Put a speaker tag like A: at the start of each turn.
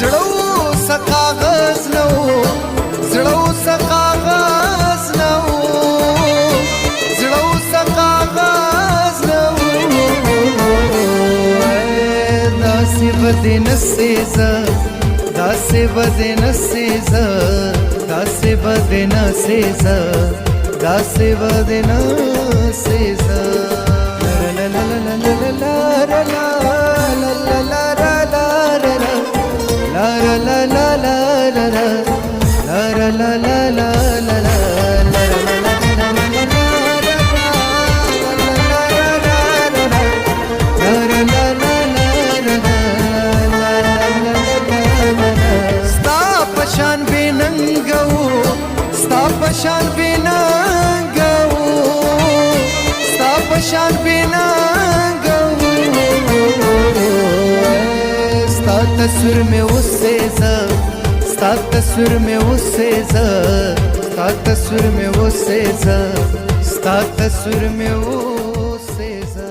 A: زړو سقاغز نو زړو سقاغز نو زړو سقاغز نو داسې بده نسیز داسې بده نسیز داسې بده نسیز داسې بده نسیز لا لا لا لا لا لا لا پشان بیننگو ستا پشان بیننگو ستا تصویر میں وسیزا ستا تصویر میں وسیزا ستا تصویر میں وسیزا ستا تصویر میں وسیزا